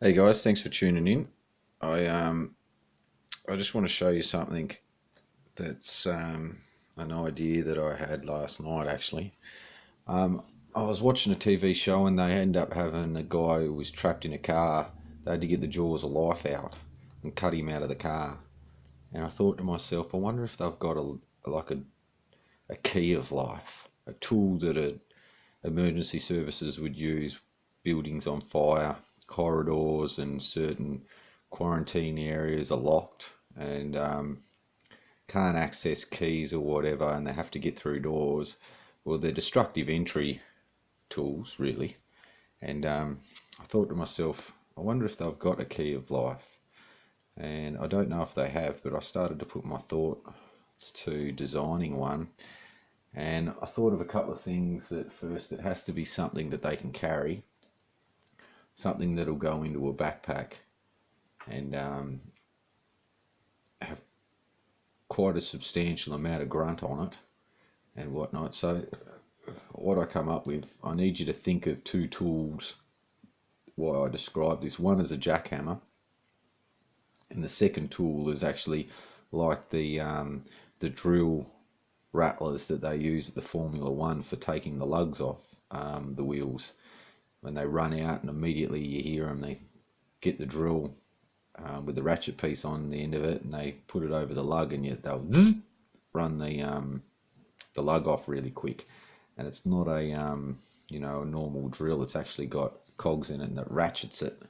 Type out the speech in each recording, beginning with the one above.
Hey guys, thanks for tuning in. I um I just want to show you something that's an idea that I had last night actually. Um, I was watching a TV show and they ended up having a guy who was trapped in a car. They had to get the jaws of life out and cut him out of the car. And I thought to myself, I wonder if they've got a key of life, a tool that emergency services would use. Buildings on fire, corridors, and certain quarantine areas are locked and can't access keys or whatever, and they have to get through doors. Well, they're destructive entry tools, really. And I thought to myself, I wonder if they've got a key of life. And I don't know if they have, but I started to put my thoughts to designing one. And I thought of a couple of things. That first, it has to be something that they can carry, something that'll go into a backpack and have quite a substantial amount of grunt on it and whatnot. So what I come up with, I need you to think of two tools while I describe this. One is a jackhammer, and the second tool is actually like the drill rattlers that they use at the Formula One for taking the lugs off the wheels. When they run out and immediately you hear them, they get the drill with the ratchet piece on the end of it, and they put it over the lug, and they'll run the lug off really quick. And it's not a normal drill. It's actually got cogs in it and that ratchets it.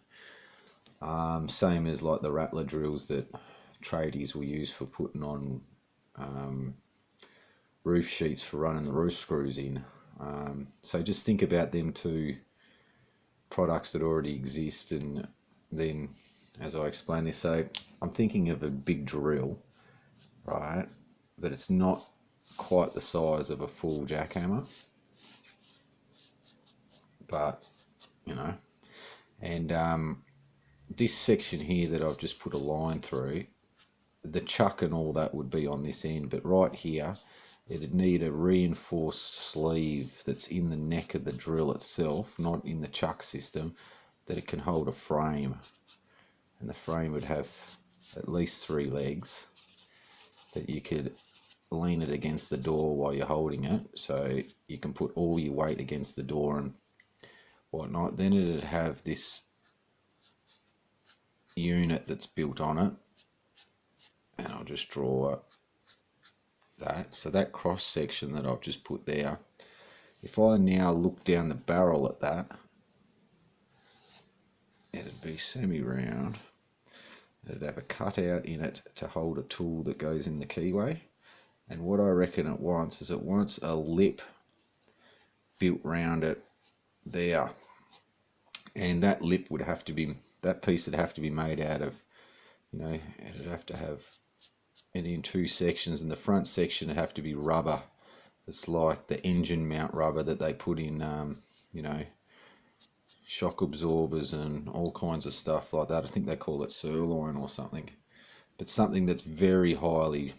Same as like the rattler drills that tradies will use for putting on roof sheets for running the roof screws in. So just think about them two products that already exist, and then as I explain this, so I'm thinking of a big drill, right? But it's not quite the size of a full jackhammer, but you know, and this section here that I've just put a line through, the chuck and all that would be on this end, but right here it'd need a reinforced sleeve that's in the neck of the drill itself, not in the chuck system, that it can hold a frame, and the frame would have at least 3 legs that you could lean it against the door while you're holding it, so you can put all your weight against the door and whatnot. Then it'd have this unit that's built on it, and I'll just draw that. So that cross section that I've just put there, if I now look down the barrel at that, it'd be semi-round. It'd have a cutout in it to hold a tool that goes in the keyway. And what I reckon it wants is it wants a lip built round it there. And that lip would have to be, that piece would have to be made out of, it'd have to have it in 2 sections, and the front section would have to be rubber. It's like the engine mount rubber that they put in, shock absorbers and all kinds of stuff like that. I think they call it sirloin or something, but something that's very highly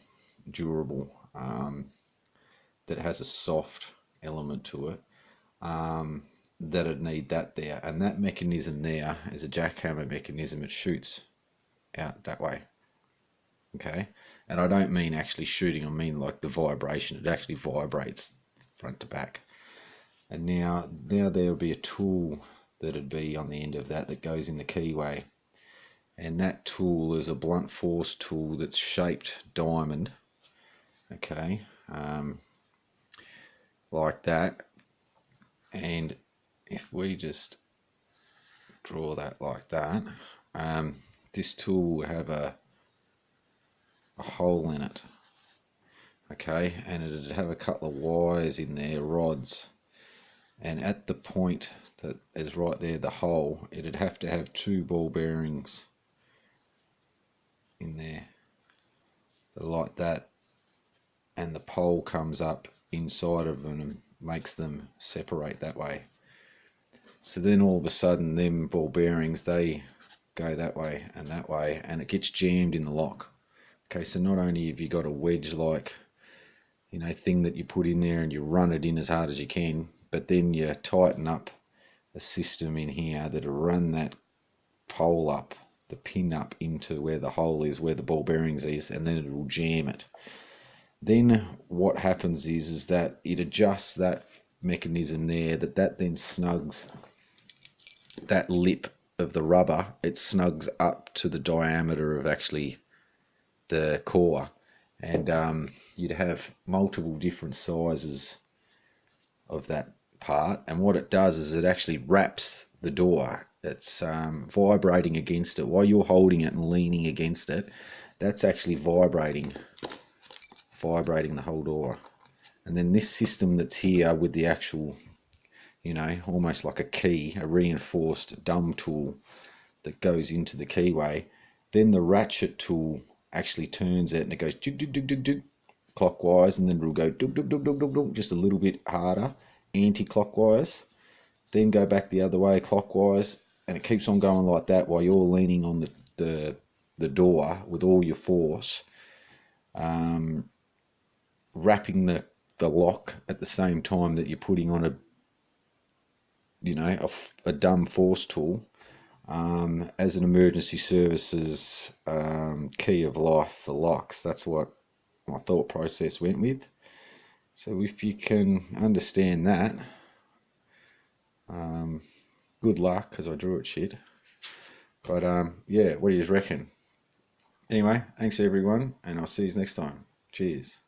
durable, that has a soft element to it, that'd need that there. And that mechanism there is a jackhammer mechanism. It shoots out that way. Okay, and I don't mean actually shooting, I mean like the vibration. It actually vibrates front to back. And now there will be a tool that'd be on the end of that goes in the keyway, and that tool is a blunt force tool that's shaped diamond. Okay, like that. And if we just draw that like that, this tool would have a hole in it. Okay, and it'd have a couple of wires in there, rods, and at the point that is right there, the hole, it'd have to have 2 ball bearings in there like that, and the pole comes up inside of them and makes them separate that way. So then all of a sudden them ball bearings, they go that way, and it gets jammed in the lock. Okay, so not only have you got a wedge like thing that you put in there and you run it in as hard as you can, but then you tighten up a system in here that'll run that pole up, the pin up into where the hole is, where the ball bearings is, and then it'll jam it. Then what happens is that it adjusts that mechanism there, that then snugs that lip of the rubber. It snugs up to the diameter of actually the core, and you'd have multiple different sizes of that part. And what it does is it actually wraps the door. It's vibrating against it while you're holding it and leaning against it. That's actually vibrating the whole door. And then this system that's here with the actual, you know, almost like a key, a reinforced dumb tool that goes into the keyway, then the ratchet tool actually turns it and it goes dug, dug, dug, dug, dug, clockwise, and then it'll go dug, dug, dug, dug, dug, dug, just a little bit harder, anti-clockwise, then go back the other way clockwise, and it keeps on going like that while you're leaning on the door with all your force, wrapping the lock at the same time that you're putting on a dumb force tool, as an emergency services key of life for locks. That's what my thought process went with. So if you can understand that, good luck, because I drew it shit. But yeah, what do you reckon? Anyway, thanks everyone, and I'll see you next time. Cheers.